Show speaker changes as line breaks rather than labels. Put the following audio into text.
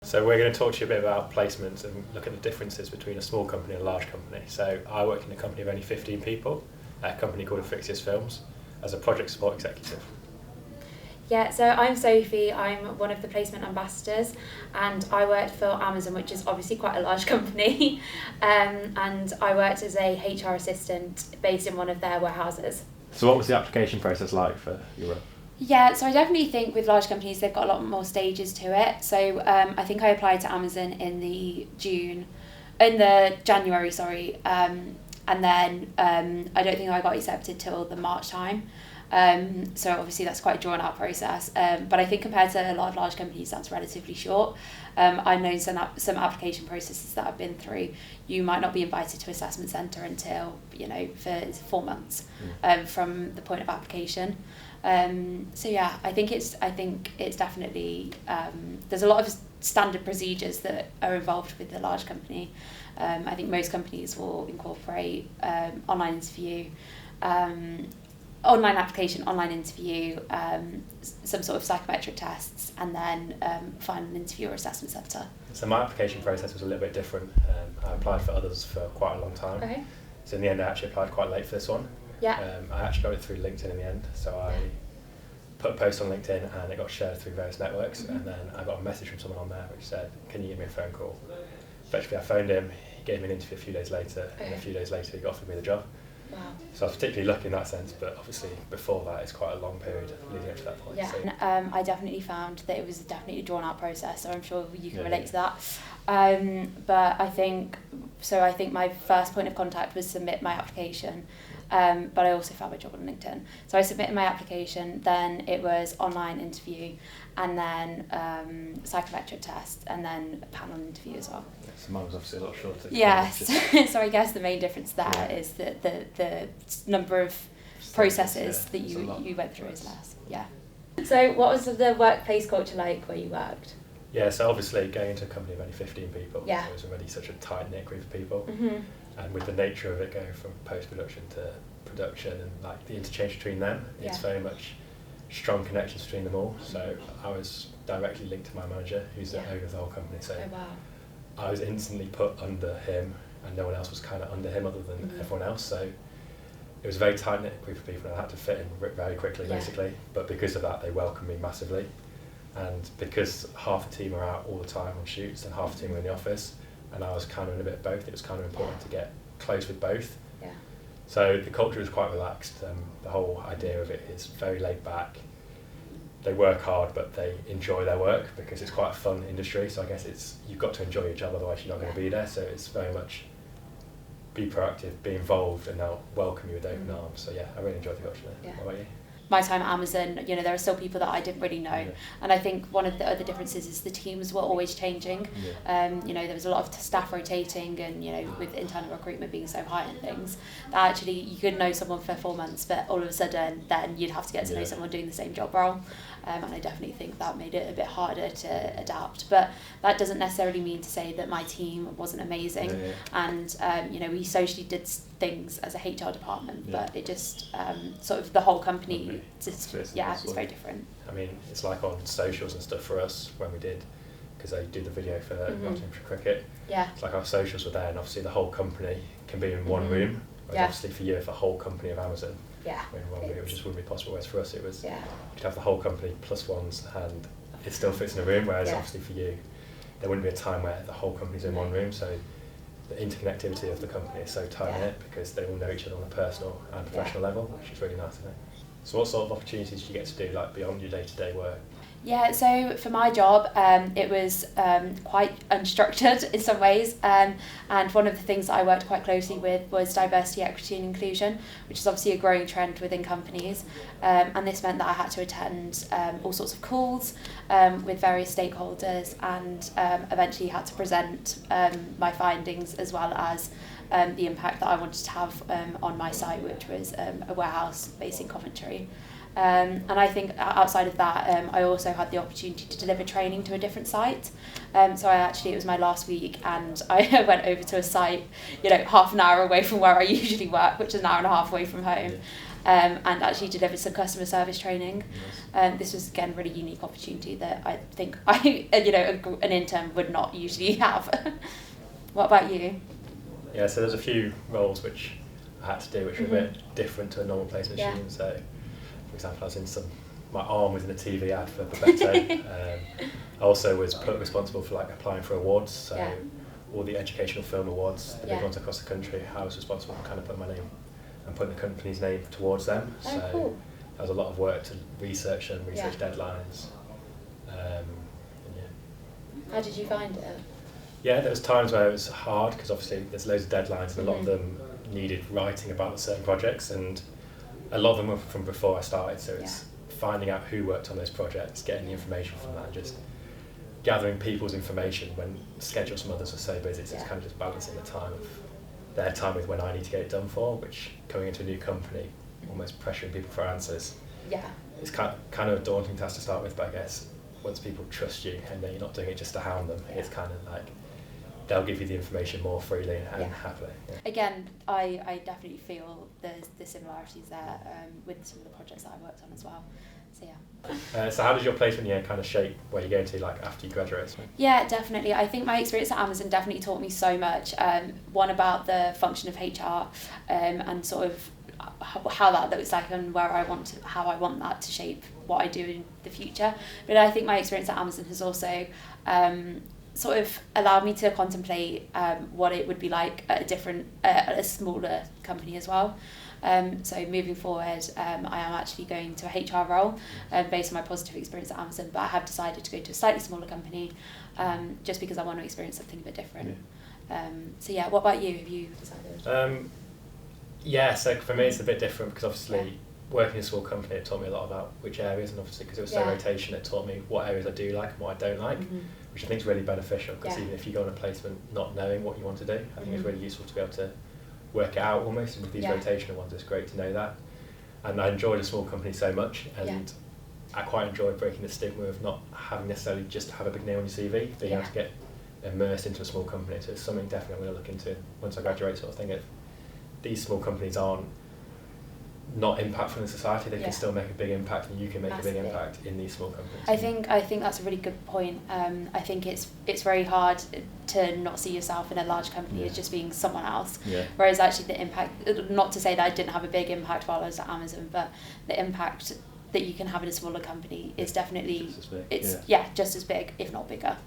So we're going to talk to you a bit about placements and look at the differences between a small company and a large company. So I work in a company of only 15 people, at a company called Afixious Films, as a project support executive.
Yeah, so I'm Sophie, I'm one of the placement ambassadors, and I worked for Amazon, which is obviously quite a large company, and I worked as a HR assistant based in one of their warehouses.
So what was the application process like for your role?
Yeah, so I definitely think with large companies they've got a lot more stages to it. So I think I applied to Amazon in the January, and then I don't think I got accepted till the March time. So obviously that's quite a drawn out process. But I think compared to a lot of large companies, that's relatively short. I know some application processes that I've been through. You might not be invited to assessment centre until for 4 months from the point of application. So yeah, I think it's definitely there's a lot of standard procedures that are involved with the large company. I think most companies will incorporate online interview, online application, online interview, some sort of psychometric tests, and then final interview or assessment centre.
So my application process was a little bit different. I applied for others for quite a long time.
Okay.
So in the end I actually applied quite late for this one.
Yeah.
I actually got it through LinkedIn in the end. So I put a post on LinkedIn and it got shared through various networks, and then I got a message from someone on there which said, can you give me a phone call? Eventually I phoned him, he gave me an interview a few days later, and a few days later he offered me the job.
Wow.
So I was particularly lucky in that sense, but obviously before that it's quite a long period leading up to that point.
Yeah,
So.
and I definitely found that it was definitely a drawn out process, so I'm sure you can relate to that. But I think my first point of contact was submit my application, but I also found my job on LinkedIn. So I submitted my application, then it was online interview, and then psychometric test, and then a panel interview as well.
So mine was obviously a lot shorter.
Yes, so I guess the main difference there is that the number of processes that you went through is less. Yeah. So what was the workplace culture like where you worked?
Yeah, so obviously going into a company of only 15 people,
Yeah.
so it was already such a tight-knit group of people.
Mm-hmm.
And with the nature of it going from post-production to production and like the interchange between them, it's very much strong connections between them all. So I was directly linked to my manager, who's the owner of the whole company. So I was instantly put under him, and no one else was kind of under him other than everyone else. So it was a very tight-knit group of people, and I had to fit in very quickly, basically. But because of that, they welcomed me massively. And because half the team are out all the time on shoots and half the team were in the office, and I was kind of in a bit of both, it was kind of important to get close with both.
Yeah.
So the culture is quite relaxed. The whole idea of it is very laid back. They work hard, but they enjoy their work because it's quite a fun industry. So I guess you've got to enjoy your job, otherwise you're not going to be there. So it's very much be proactive, be involved, and they'll welcome you with open arms. So yeah, I really enjoyed the culture there. What about you?
My time at Amazon, there are still people that I didn't really know, and I think one of the other differences is the teams were always changing. There was a lot of staff rotating, and with internal recruitment being so high and things, that actually you could know someone for 4 months, but all of a sudden then you'd have to get to know someone doing the same job role, and I definitely think that made it a bit harder to adapt. But that doesn't necessarily mean to say that my team wasn't amazing, and we socially did things as a HR department, but it just sort of the whole company. It's very different.
I mean, it's like on socials and stuff for us when we did, because I did the video for Nottinghamshire Cricket. Yeah. It's like our socials were there, and obviously the whole company can be in one room. Whereas obviously for you, if the whole company of Amazon were in one room, it just wouldn't be possible. Whereas for us, it was you'd have the whole company plus ones, and it still fits in a room. Whereas obviously for you, there wouldn't be a time where the whole company's in one room. So the interconnectivity of the company is so tight-knit because they all know each other on a personal and professional level, which is really nice, isn't it? So what sort of opportunities do you get to do, like beyond your day-to-day work?
Yeah, so for my job, it was quite unstructured in some ways, and one of the things that I worked quite closely with was diversity, equity and inclusion, which is obviously a growing trend within companies, and this meant that I had to attend all sorts of calls with various stakeholders, and eventually had to present my findings as well as the impact that I wanted to have on my site, which was a warehouse based in Coventry. And I think outside of that, I also had the opportunity to deliver training to a different site. So it was my last week, and I went over to a site, half an hour away from where I usually work, which is an hour and a half away from home. and actually delivered some customer service training. This was again a really unique opportunity that I think an intern would not usually have. What about you?
Yeah, so there's a few roles which I had to do which were a bit different to a normal placement student. So, for example, I was in my arm was in a TV ad for Bebeto. I also was responsible for applying for awards. So all the educational film awards, the big ones across the country, I was responsible for kind of putting my name and putting the company's name towards them.
Cool.
There was a lot of work to research them, research deadlines.
How did you find it?
Yeah, there was times where it was hard because obviously there's loads of deadlines and a lot of them needed writing about certain projects, and a lot of them were from before I started, so it's finding out who worked on those projects, getting the information from that, and just gathering people's information when schedules from others are so busy. So it's kind of just balancing the time of their time with when I need to get it done for, which coming into a new company, almost pressuring people for answers. Yeah. It's kind of a daunting task to start with, but I guess once people trust you and then you're not doing it just to hound them, it's kind of like they'll give you the information more freely and happily. Yeah.
Again, I definitely feel there's the similarities there with some of the projects that I worked on as well. So yeah.
So how does your placement year kind of shape where you go to after you graduate?
Yeah, definitely. I think my experience at Amazon definitely taught me so much. One, about the function of HR and sort of how that looks like and how I want that to shape what I do in the future. But I think my experience at Amazon has also sort of allowed me to contemplate what it would be like at a smaller company as well. So moving forward, I am actually going to a HR role based on my positive experience at Amazon, but I have decided to go to a slightly smaller company just because I want to experience something a bit different. So yeah, what about you? Have you decided?
So for me it's a bit different because obviously working in a small company it taught me a lot about which areas, and obviously because it was so rotation it taught me what areas I do like and what I don't like, which I think is really beneficial because even if you go on a placement not knowing what you want to do, I think it's really useful to be able to work it out almost, and with these rotational ones it's great to know that. And I enjoyed a small company so much, and I quite enjoyed breaking the stigma of not having necessarily just to have a big name on your CV, being able to get immersed into a small company. So it's something definitely I'm going to look into once I graduate, sort of thing. If these small companies aren't not impactful in society, they can still make a big impact, and you can make a big impact in these small companies.
I think that's a really good point. I think it's very hard to not see yourself in a large company as just being someone else. Whereas actually the impact, not to say that I didn't have a big impact while I was at Amazon, but the impact that you can have in a smaller company is definitely just as big, if not bigger.